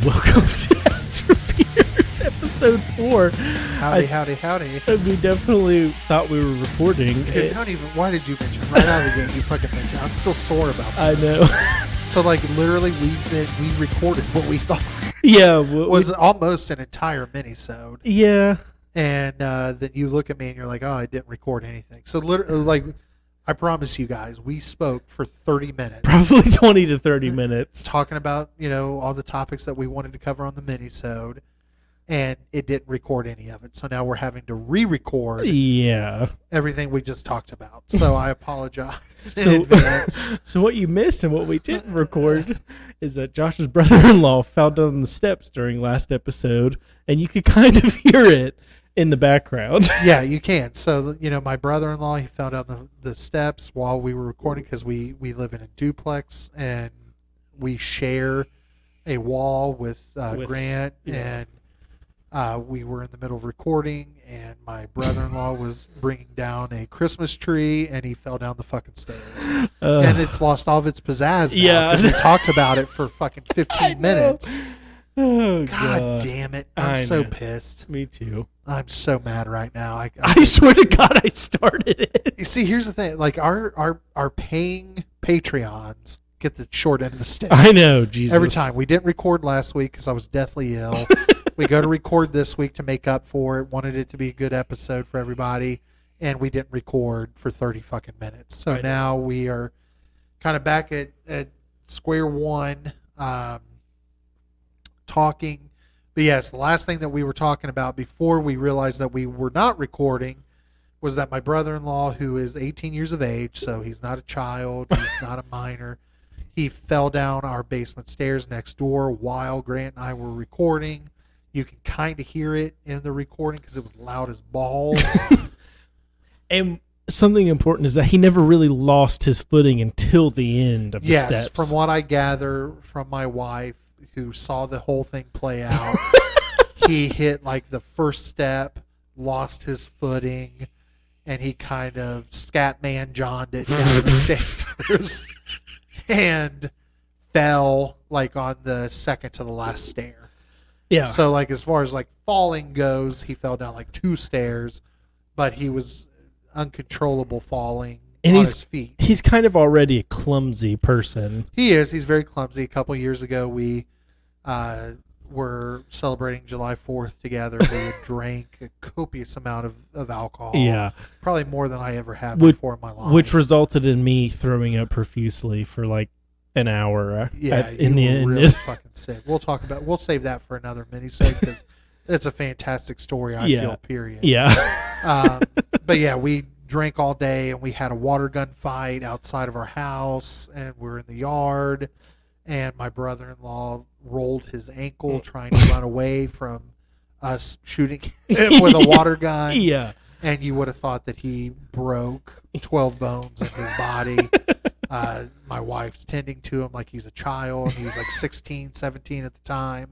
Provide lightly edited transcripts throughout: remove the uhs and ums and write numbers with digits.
welcome to After Beers, episode 4. Howdy. We definitely thought we were recording. Dude, don't even. Why did you mention right out of the gate? You fucking mentioned. I'm still sore about that. I know. So like literally, we recorded what we thought Yeah, was almost an entire mini-sode. Yeah. And then you look at me and you're like, oh, I didn't record anything. So literally, like, I promise you guys, we spoke for 30 minutes. Probably 20 to 30 minutes. Talking about, all the topics that we wanted to cover on the mini-sode. And it didn't record any of it. So now we're having to re-record everything we just talked about. So I apologize in advance. So what you missed and what we didn't record is that Josh's brother-in-law fell down the steps during last episode. And you could kind of hear it in the background. Yeah, you can. So, my brother-in-law, he fell down the steps while we were recording because we live in a duplex and we share a wall with Grant. And we were in the middle of recording and my brother-in-law was bringing down a Christmas tree and he fell down the fucking stairs. And it's lost all of its pizzazz now because we talked about it for fucking 15 minutes. Oh, God damn it. I'm so pissed. Me too. I'm so mad right now. I swear to God I started it. You see, here's the thing. Like, our paying Patreons get the short end of the stick. I know, Jesus. Every time. We didn't record last week because I was deathly ill. We go to record this week to make up for it. Wanted it to be a good episode for everybody. And we didn't record for 30 fucking minutes. So now we are kind of back at square one, talking. But yes, the last thing that we were talking about before we realized that we were not recording was that my brother-in-law, who is 18 years of age, so he's not a child, he's not a minor, he fell down our basement stairs next door while Grant and I were recording. You can kind of hear it in the recording because it was loud as balls. And something important is that he never really lost his footing until the end of the steps. Yes, from what I gather from my wife, who saw the whole thing play out, he hit like the first step, lost his footing, and he kind of Scatman John'd it down the stairs and fell like on the second to the last stair. Yeah. So like as far as like falling goes, he fell down like 2 stairs, but he was uncontrollable falling on his feet. He's kind of already a clumsy person. He is. He's very clumsy. A couple years ago, we were celebrating July 4th together. We drank a copious amount of alcohol. Yeah. Probably more than I ever have before in my life. Which resulted in me throwing up profusely for like an hour. In the end. Really fucking sick. We'll save that for another mini-sode because it's a fantastic story, I feel, period. Yeah. But yeah, we drank all day and we had a water gun fight outside of our house and we're in the yard and my brother-in-law rolled his ankle trying to run away from us shooting him with a water gun. Yeah. And you would have thought that he broke 12 bones in his body. My wife's tending to him like he's a child. He was like 16, 17 at the time.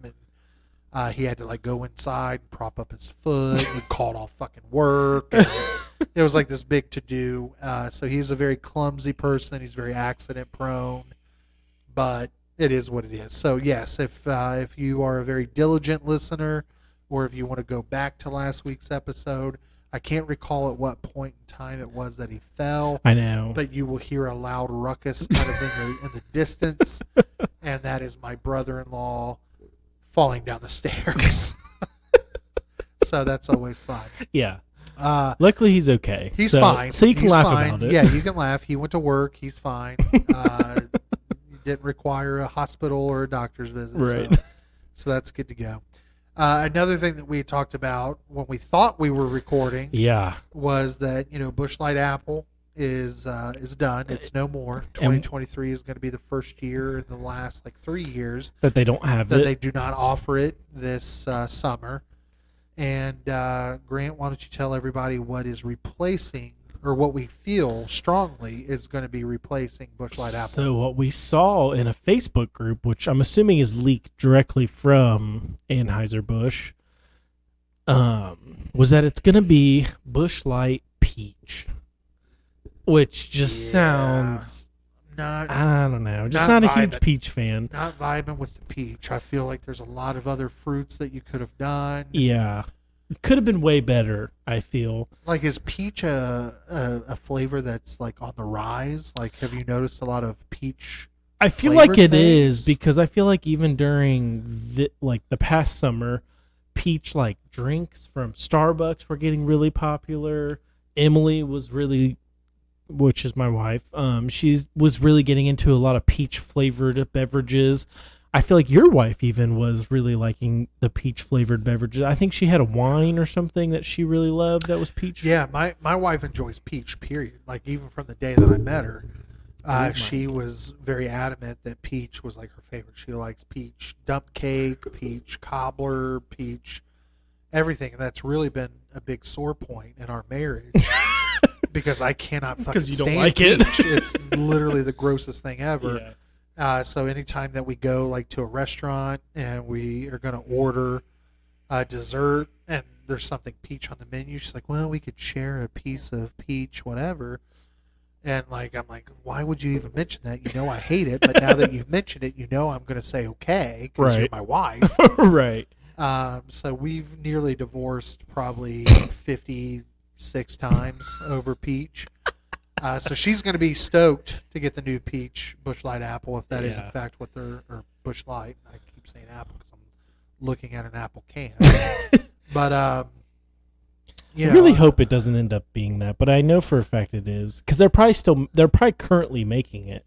And he had to like go inside and prop up his foot. He called off fucking work. And it was like this big to-do. So he's a very clumsy person. He's very accident prone. But it is what it is. So yes, if you are a very diligent listener or if you want to go back to last week's episode, I can't recall at what point in time it was that he fell. I know. But you will hear a loud ruckus kind of in the distance. And that is my brother-in-law falling down the stairs. So that's always fun. Yeah. Luckily, he's okay. He's fine. So you can laugh about it. Yeah, you can laugh. He went to work. He's fine. Didn't require a hospital or a doctor's visit. Right. So that's good to go. Another thing that we talked about when we thought we were recording was that, Busch Light Apple is done. It's no more. 2023 is going to be the first year in the last 3 years that they don't have that they do not offer it this summer. And Grant, why don't you tell everybody what is replacing or what we feel strongly is going to be replacing Busch Light Apple? So what we saw in a Facebook group, which I'm assuming is leaked directly from Anheuser-Busch, was that it's going to be Busch Light Peach, which just sounds not I don't know. Just not a huge vibing. peach fan. Not vibing with the peach. I feel like there's a lot of other fruits that you could have done. Yeah. It could have been way better, I feel. Like, is peach a flavor that's like on the rise? Like, have you noticed a lot of peach? I feel like it flavored is things? because I feel like even during the past summer, peach like drinks from Starbucks were getting really popular. Emily was really, which is my wife, she was really getting into a lot of peach flavored beverages. I feel like your wife even was really liking the peach flavored beverages. I think she had a wine or something that she really loved that was peach. Yeah, my wife enjoys peach, period. Like, even from the day that I met her, she was very adamant that peach was like her favorite. She likes peach dump cake, peach cobbler, peach everything. And that's really been a big sore point in our marriage because I cannot fucking 'Cause you don't stand like it. peach. It's literally the grossest thing ever. Yeah. So anytime that we go like to a restaurant and we are going to order a dessert and there's something peach on the menu, she's like, well, we could share a piece of peach, whatever. And like, I'm like, why would you even mention that? You know, I hate it. But now that you've mentioned it, you know, I'm going to say, okay, because you're Right. my wife. Right. So we've nearly divorced probably 56 times over peach. So she's going to be stoked to get the new peach Busch Light apple, if that is in Yeah. fact what they're, or Busch Light. I keep saying apple because I'm looking at an apple can. But you I know, really hope it doesn't end up being that, but I know for a fact it is because they're probably currently making it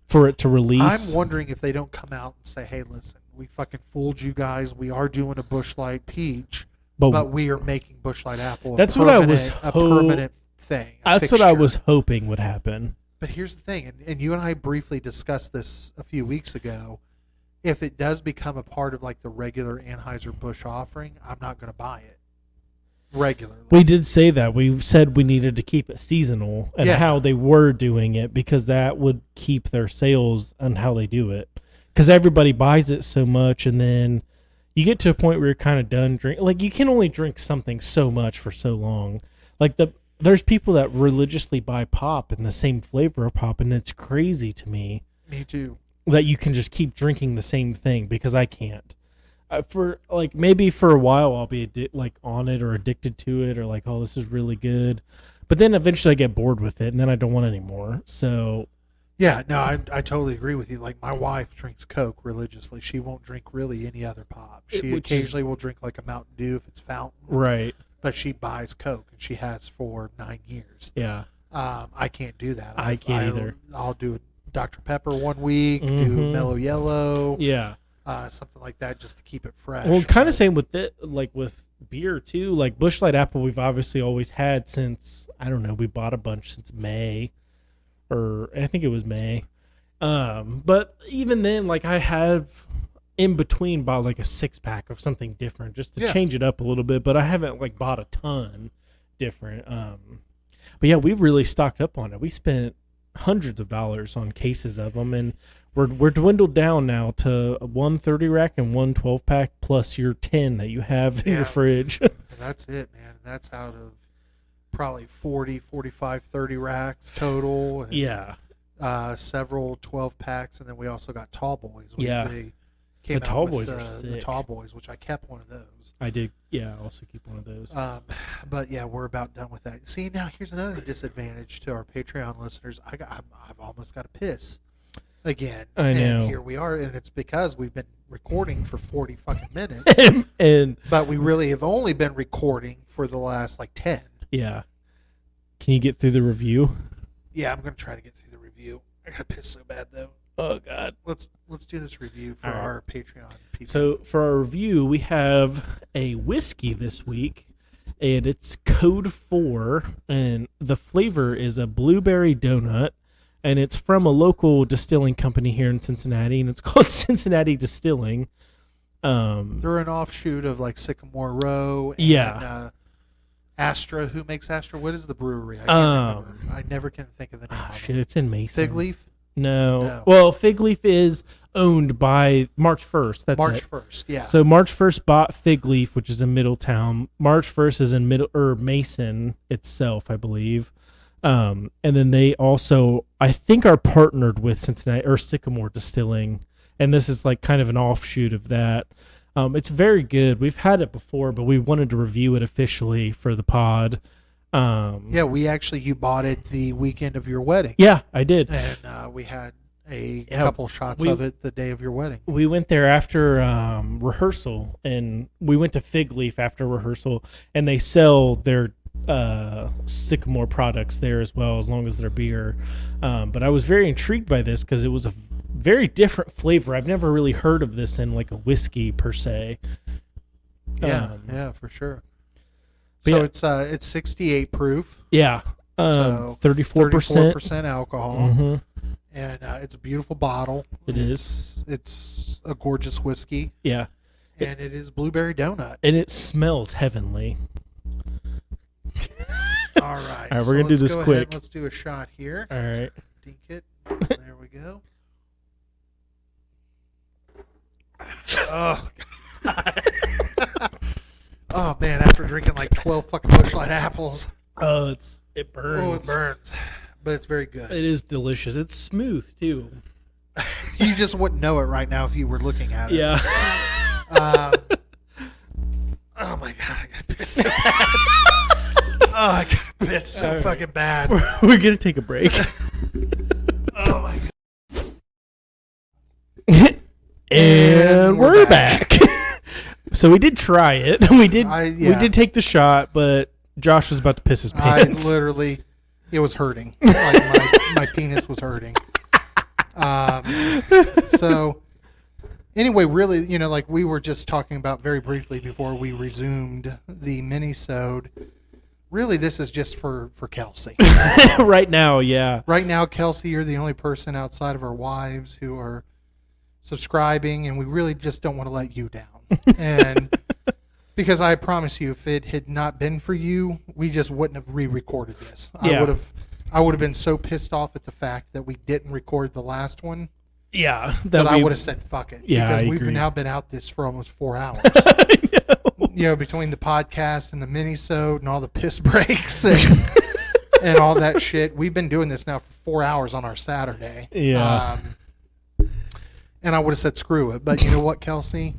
for it to release. I'm wondering if they don't come out and say, "Hey, listen, we fucking fooled you guys. We are doing a Busch Light peach, but we are making Busch Light apple. That's what I was a permanent thing. That's what I was hoping would happen. But here's the thing, and you and I briefly discussed this a few weeks ago. If it does become a part of like the regular Anheuser-Busch offering, I'm not going to buy it regularly. We did say that. We said we needed to keep it seasonal and Yeah. how they were doing it because that would keep their sales on how they do it. Because everybody buys it so much, and then you get to a point where you're kind of done drinking. Like, you can only drink something so much for so long. Like, there's people that religiously buy pop in the same flavor of pop, and it's crazy to me Me too. that you can just keep drinking the same thing because I can't. For like maybe for a while I'll be like on it or addicted to it or like, oh, this is really good, but then eventually I get bored with it and then I don't want any more. So Yeah, no, I totally agree with you. Like, my wife drinks Coke religiously. She won't drink really any other pop. She Which occasionally is- will drink like a Mountain Dew if it's fountain. right, But she buys Coke, and she has for 9 years. yeah, I can't do that. I can't either. I'll do a Dr. Pepper one week, do Mhm. Mellow Yellow, yeah. something like that, just to keep it fresh. Well, kind But- of same with it, like with beer too. Like Busch Light Apple, we've obviously always had since I don't know. We bought a bunch since May, or I think it was May. But even then, like I have in between bought like a 6-pack of something different just to Yeah. change it up a little bit. But I haven't like bought a ton different. But yeah, we've really stocked up on it. We spent hundreds of dollars on cases of them, and we're dwindled down now to a 130 rack and 112-pack plus your 10 that you have in Yeah. your fridge. And that's it, man. That's out of probably 40, 45, 30 racks total. And, Yeah. several 12 packs, and then we also got Tall Boys. Yeah. They came The out Tall with, Boys are the sick. Tall Boys, which I kept one of those. I did. Yeah, I also keep one of those. But yeah, we're about done with that. See, now here's another disadvantage to our Patreon listeners. I've almost got to piss again. I know. And here we are, and it's because we've been recording for 40 fucking minutes, and but we really have only been recording for the last like 10. yeah. Can you get through the review? Yeah, I'm gonna try to get through the review. I gotta piss so bad though. Oh God. Let's do this review for All right. our Patreon people. So for our review, we have a whiskey this week, and it's Code 4, and the flavor is a blueberry donut, and it's from a local distilling company here in Cincinnati, and it's called Cincinnati Distilling. they're an offshoot of like Sycamore Row. And, Yeah. Astra. Who makes Astra? What is the brewery? I can't remember. I never can think of the name. of Shit, it. it's in Mason. Fig Leaf. No. No. Well, Fig Leaf is owned by March 1st. That's March it. 1st. Yeah. So March 1st bought Fig Leaf, which is in Middletown. March 1st is in Mason itself, I believe. And then they also, I think, are partnered with Cincinnati or Sycamore Distilling, and this is like kind of an offshoot of that. It's very good. We've had it before, but we wanted to review it officially for the pod. Yeah, you bought it the weekend of your wedding. Yeah, I did. And we had a couple shots of it the day of your wedding. We went there after rehearsal, and we went to Fig Leaf after rehearsal, and they sell their Sycamore products there as well, as long as their beer. But I was very intrigued by this because it was a very different flavor. I've never really heard of this in like a whiskey per se. Yeah, for sure. So it's 68 proof. Yeah. So 34% alcohol. Mm-hmm. And it's a beautiful bottle. It's a gorgeous whiskey. Yeah. And it is blueberry donut. And it smells heavenly. All right. All right, we're going to do this quick. Let's do a shot here. All right. Dink it. There we go. Oh, God. Oh, man, after drinking like 12 fucking Busch Light apples. Oh, it burns. Oh, it burns. But it's very good. It is delicious. It's smooth, too. You just wouldn't know it right now if you were looking at it. Yeah. Oh, my God. I got pissed so bad. Oh, I got pissed so fucking bad. We're going to take a break. Oh, my God. And we're back. So we did try it. We did take the shot, but Josh was about to piss his pants. It was hurting. Like my penis was hurting. So anyway, really, like we were just talking about very briefly before we resumed the mini-sode. Really, this is just for Kelsey. Right now, yeah. Right now, Kelsey, you're the only person outside of our wives who are subscribing, and we really just don't want to let you down. And because I promise you, if it had not been for you, we just wouldn't have re-recorded this. Yeah. I would have been so pissed off at the fact that we didn't record the last one. Yeah, that I would have said fuck it. Yeah, because we've now been out this for almost 4 hours. Between the podcast and the mini-sode and all the piss breaks and all that shit. We've been doing this now for 4 hours on our Saturday. Yeah. And I would have said screw it. But you know what, Kelsey?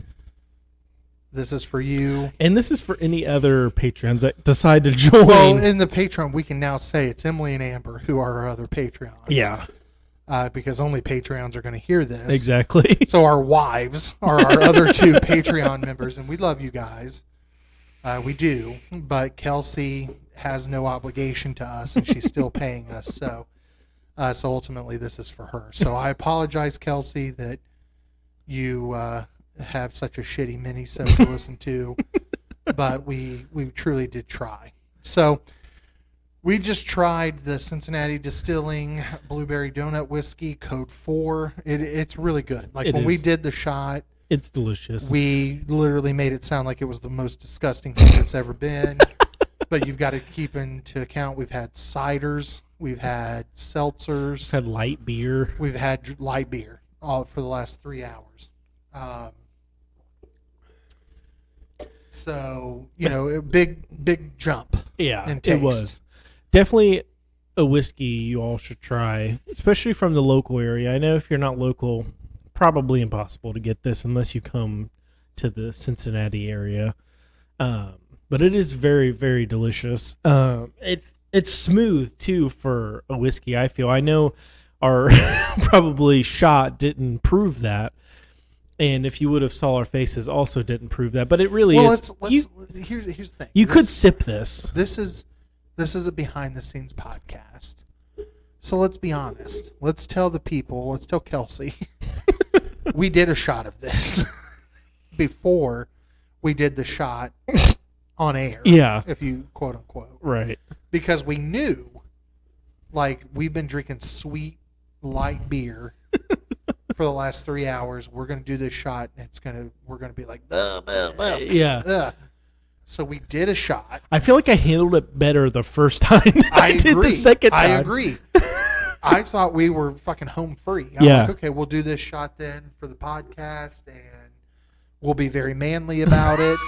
This is for you. And this is for any other patrons that decide to join. Well, in the Patreon, we can now say it's Emily and Amber who are our other Patreons. Yeah. Because only Patreons are going to hear this. Exactly. So our wives are our other two Patreon members, and we love you guys. We do. But Kelsey has no obligation to us, and she's still paying us. So ultimately, this is for her. So I apologize, Kelsey, that you have such a shitty mini-sode to listen to, but we truly did try. So we just tried the Cincinnati Distilling Blueberry Donut Whiskey Code 4. It's really good. Like when we did the shot, it's delicious. We literally made it sound like it was the most disgusting thing that's ever been. But you've got to keep into account we've had ciders, we've had seltzers, we've had light beer. We've had light beer all for the last 3 hours. So, a big jump. Yeah, in taste. It was. Definitely a whiskey you all should try, especially from the local area. I know if you're not local, probably impossible to get this unless you come to the Cincinnati area. But it is very, very delicious. It's smooth, too, for a whiskey, I feel. I know our probably shot didn't prove that. And if you would have saw our faces, also didn't prove that. But it really is. Here's the thing. You could sip this. This is a behind-the-scenes podcast. So let's be honest. Let's tell the people. Let's tell Kelsey. We did a shot of this before we did the shot on air. Yeah. If you quote unquote. Right. Because we knew, we've been drinking sweet, light beer for the last 3 hours. We're going to do this shot, and we're going to be like, yeah. So we did a shot. I feel like I handled it better the first time than I did the second time. I agree. I thought we were fucking home free. I'm like, okay, we'll do this shot then for the podcast, and we'll be very manly about it.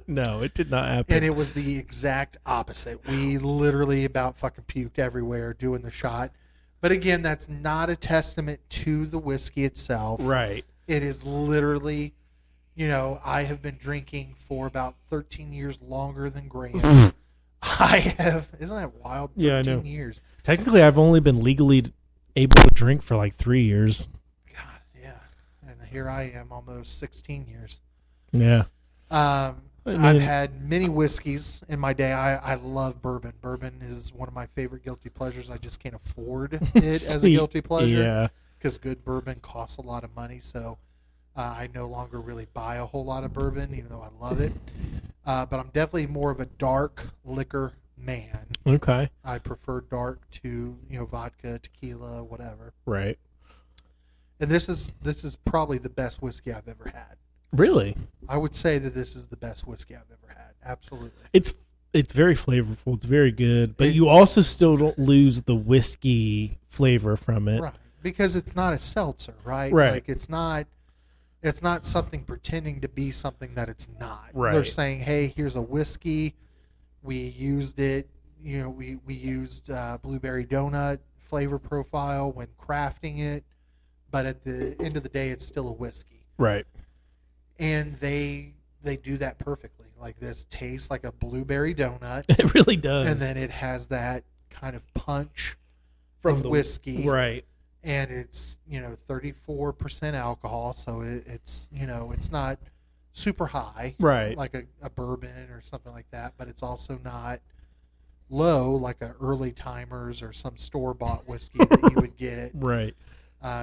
No, it did not happen. And it was the exact opposite. We literally about fucking puked everywhere doing the shot. But again, that's not a testament to the whiskey itself. Right. It is literally, I have been drinking for about 13 years longer than Graham. I have. Isn't that wild? 13 Yeah, I know. years. Technically, I've only been legally able to drink for like 3 years. God, yeah. And here I am, almost 16 years. Yeah. I've had many whiskeys in my day. I love bourbon. Bourbon is one of my favorite guilty pleasures. I just can't afford it as a guilty pleasure. Yeah. Because good bourbon costs a lot of money. So I no longer really buy a whole lot of bourbon, even though I love it. But I'm definitely more of a dark liquor man. Okay. I prefer dark to vodka, tequila, whatever. Right. And this is probably the best whiskey I've ever had. Really? I would say that this is the best whiskey I've ever had. Absolutely. It's very flavorful. It's very good, but you also still don't lose the whiskey flavor from it. Right. Because it's not a seltzer, right? Right. Like it's not something pretending to be something that it's not. Right. They're saying, "Hey, here's a whiskey. We used it, we used blueberry donut flavor profile when crafting it, but at the end of the day it's still a whiskey." Right. And they do that perfectly. Like this tastes like a blueberry donut. It really does. And then it has that kind of punch from whiskey. Right. And it's, 34% alcohol, so it's it's not super high. Right. Like a bourbon or something like that, but it's also not low like a early timers or some store-bought whiskey that you would get. Right.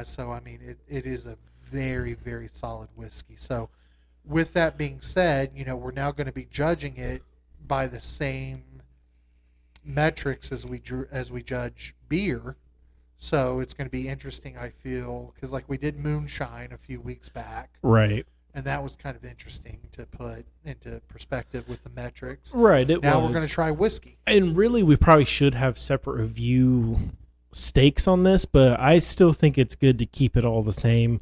So, I mean, it is a very, very solid whiskey. So, with that being said, we're now going to be judging it by the same metrics as we judge beer. So, it's going to be interesting, I feel, because like we did moonshine a few weeks back. Right. And that was kind of interesting to put into perspective with the metrics. Right. Now we're going to try whiskey. And really, we probably should have separate review stakes on this, but I still think it's good to keep it all the same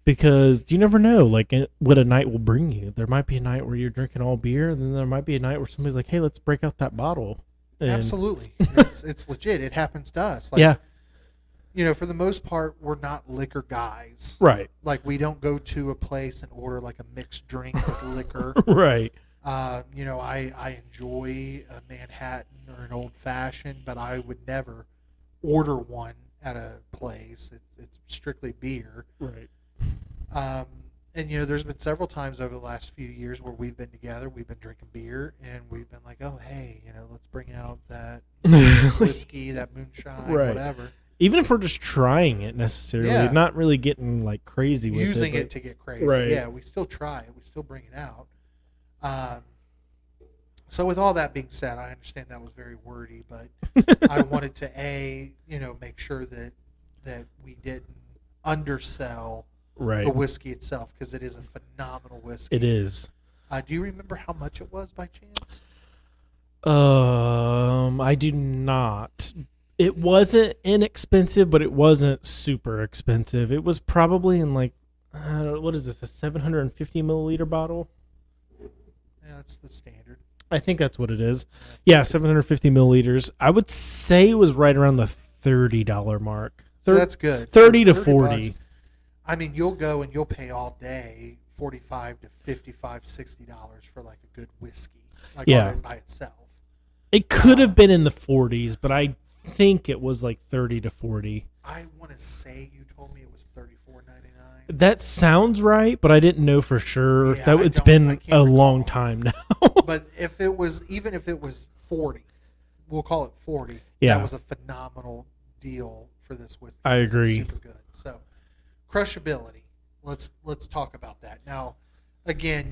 because you never know, like, what a night will bring you. There might be a night where you're drinking all beer, and then there might be a night where somebody's like, "Hey, let's break out that bottle." And absolutely, it's legit. It happens to us. Like, yeah. For the most part, we're not liquor guys. Right. Like, we don't go to a place and order like a mixed drink with liquor. Right. I enjoy a Manhattan or an old fashioned, but I would never order one at a place. It's strictly beer. Right. And there's been several times over the last few years where we've been together, we've been drinking beer, and we've been like, "Oh, hey, let's bring out that whiskey, that moonshine, right. whatever." Even if we're just trying it necessarily, not really getting like crazy with using it. it to get crazy. Right. Yeah, we still try it. We still bring it out. So with all that being said, I understand that was very wordy, but I wanted to make sure that we didn't undersell the whiskey itself, because it is a phenomenal whiskey. It is. Do you remember how much it was by chance? I do not. It wasn't inexpensive, but it wasn't super expensive. It was probably in like, what is this, a 750 milliliter bottle? Yeah, that's the standard. I think that's what it is. Yeah, 750 milliliters. I would say it was right around the $30 mark. So that's good. 30 to 40. Bucks, I mean, you'll go and you'll pay all day $45 to $55, $60 for like a good whiskey, like on it by itself. It could have been in the 40s, but I think it was like 30 to 40. I want to say you told me it was $34.99. That sounds right, but I didn't know for sure. Yeah, It's been a long time now. But even if it was 40, we'll call it 40. Yeah. That was a phenomenal deal for this whiskey. I agree. It's super good. So, crushability. Let's talk about that. Now, again,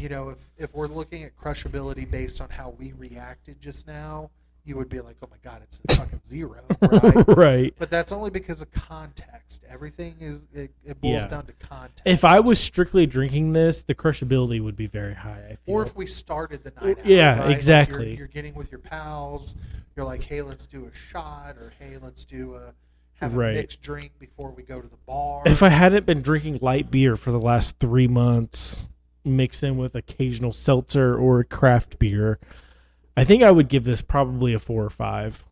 if we're looking at crushability based on how we reacted just now, you would be like, "Oh my God, it's a fucking 0." Right? Right. But that's only because of context. Everything it boils down to context. If I was strictly drinking this, the crushability would be very high, I feel. Or if we started the night out. Yeah, right? exactly. Like you're getting with your pals. You're like, "Hey, let's do a shot," or "Hey, let's have a mixed drink before we go to the bar." If I hadn't been drinking light beer for the last 3 months, mixed in with occasional seltzer or craft beer, I think I would give this probably a 4 or 5.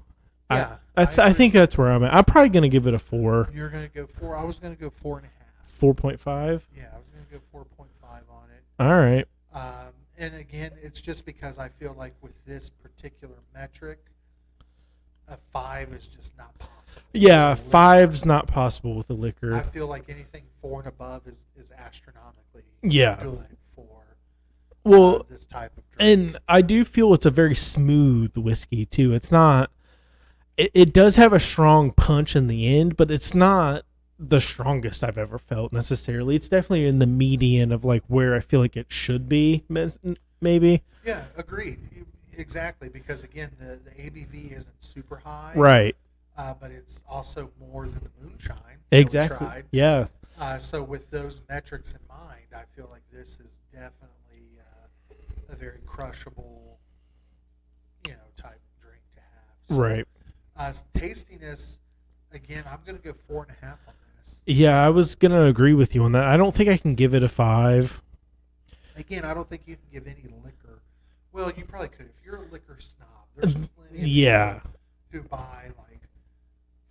Yeah, I think that's where I'm at. I'm probably going to give it a 4. You're going to go 4. I was going to go 4.5. 4.5? Yeah, I was going to go 4.5 on it. All right. And again, it's just because I feel like with this particular metric, a 5 is just not possible. Yeah, 5's not possible with the liquor. I feel like anything 4 and above is astronomically Yeah. good for this type of drink. And I do feel it's a very smooth whiskey too. It's not. It does have a strong punch in the end, but it's not the strongest I've ever felt necessarily. It's definitely in the median of like where I feel like it should be, maybe. Yeah, agreed. Exactly, because again, the ABV isn't super high, Right. But it's also more than the moonshine. Exactly. That we tried. Yeah. So with those metrics in mind, I feel like this is definitely a very crushable, type drink to have. So, Right. Tastiness, again, I'm going to go 4.5 on this. Yeah, I was gonna agree with you on that. I don't think I can give it a 5. Again, I don't think you can give any liquor. Well, you probably could if you're a liquor snob. There's plenty of Yeah. people who buy like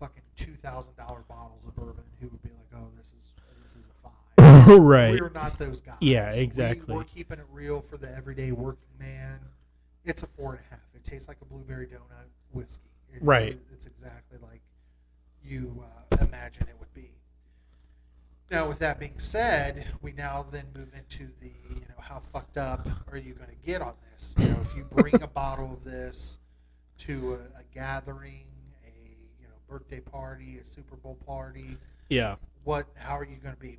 fucking $2,000 bottles of bourbon who would be like, "Oh, this is a 5." Right. We're not those guys. Yeah, exactly. We're keeping it real for the everyday working man. It's a 4.5. It tastes like a blueberry donut whiskey. Right. It's exactly like you imagine it would be. Now, with that being said, we now then move into the, how fucked up are you going to get on this? If you bring a bottle of this to a gathering, a birthday party, a Super Bowl party, Yeah. how are you going to be?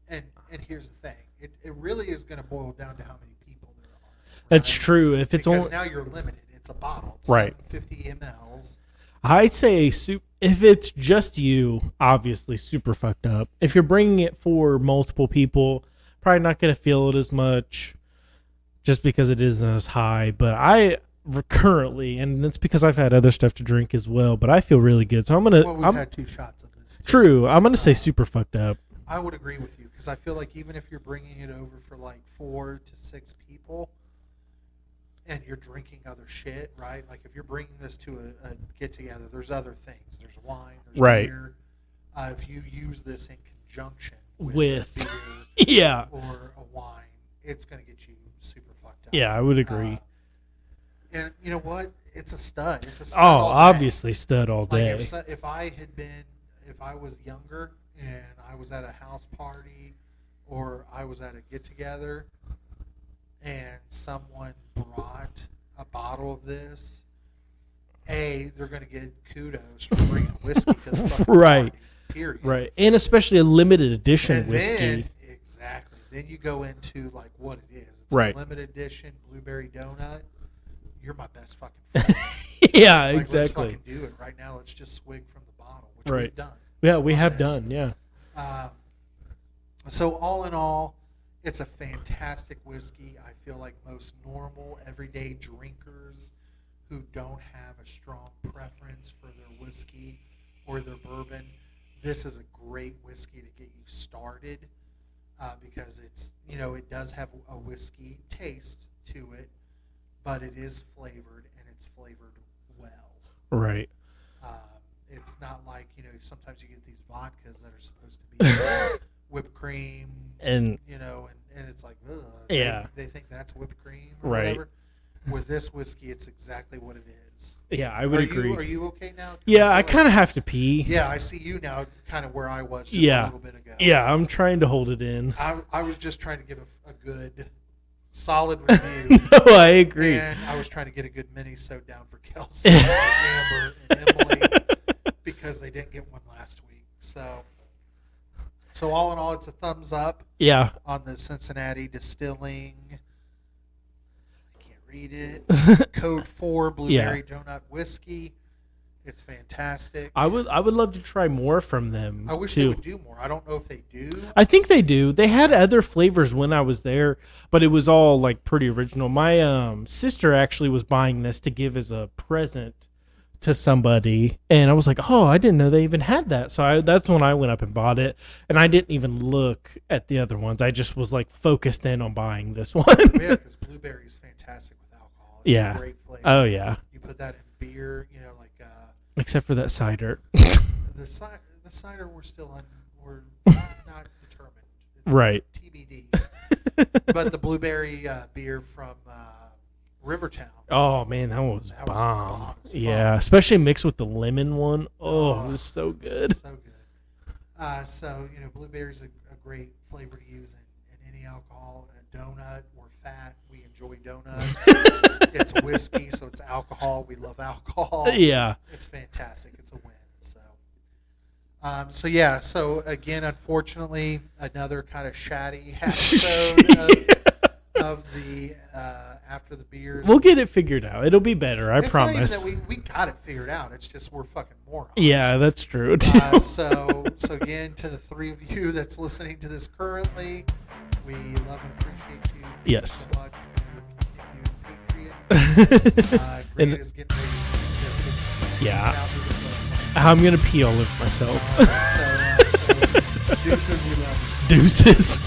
And here's the thing, it really is going to boil down to how many people there are. Right? That's true. If it's because only now you're limited. It's a bottle. It's Right. 750 mLs. I'd say if it's just you, obviously super fucked up. If you're bringing it for multiple people, probably not going to feel it as much just because it isn't as high. But I currently, and it's because I've had other stuff to drink as well, but I feel really good. So We've had 2 shots of this. True. I'm going to say super fucked up. I would agree with you because I feel like even if you're bringing it over for like 4 to 6 people and you're drinking other shit, right? Like if you're bringing this to a get-together, there's other things. There's wine, there's Right. beer. If you use this in conjunction With a beer Yeah. or a wine, it's going to get you super fucked up. Yeah, I would agree. And you know what? It's a stud. It's a stud. Oh, all day. obviously stud all Like day. if I was younger and I was at a house party or I was at a get together and someone brought a bottle of this, they're going to get kudos for bringing whiskey to the fucking Right. party. Period. Right. And especially a limited edition And whiskey. then, exactly. Then you go into like what it is. It's Right. a limited edition blueberry donut. You're my best fucking friend. Yeah, Like, exactly. Let's fucking do it right now. Let's just swig from the bottle, which Right. we've done. Yeah, we on have this. done. Yeah. So all in all, it's a fantastic whiskey. I feel like most normal, everyday drinkers who don't have a strong preference for their whiskey or their bourbon, this is a great whiskey to get you started because it's it does have a whiskey taste to it, but it is flavored and it's flavored well. Right. It's not like sometimes you get these vodkas that are supposed to be whipped cream, And and it's like, ugh, Yeah. they think that's whipped cream or Right. whatever. With this whiskey, it's exactly what it is. yeah, I would agree. Are you okay now? 'Cause Yeah, I feel kind of have to pee. like, yeah, I see you now, kind of where I was just a Yeah. little bit ago. Yeah, I'm trying to hold it in. I was just trying to give a good, solid review. No, I agree. And I was trying to get a good mini so down for Kelsey, and Amber, and Emily because they didn't get one last week. So all in all, it's a thumbs up Yeah. on the Cincinnati Distilling. I can't read it. Code 4 Blueberry Donut Whiskey. It's fantastic. I would love to try more from them. I wish too. they would do more. I don't know if they do. I think they do. They had other flavors when I was there, but it was all like pretty original. My sister actually was buying this to give as a present to somebody, and I was like, oh, I didn't know they even had that. So that's when I went up and bought it, and I didn't even look at the other ones. I just was like focused in on buying this one. Yeah, because blueberry is fantastic with alcohol. It's a great flavor. Oh yeah. You put that in beer, like except for that cider. the cider. We're not determined. It's right. TBD. But the blueberry beer from Rivertown. Oh man, that was bomb. Bomb as fuck. Yeah, especially mixed with the lemon one. Oh, it was so good. So good. So blueberry's a great flavor to use in any alcohol. A donut. We're fat. We enjoy donuts. It's whiskey, so it's alcohol. We love alcohol. Yeah. It's fantastic. It's a win. So yeah. So again, unfortunately, another kind of shatty episode of the after the beers. We'll get it figured out. It'll be better. I promise. Not even that we got it figured out. It's just we're fucking morons. Yeah, that's true. So again, to the three of you that's listening to this currently, we love and appreciate you. Yes. So much for your continued Patriot. Grant is getting ready to get this Yeah. out with us. I'm gonna pee all over myself. So deuces, we love you. Deuces.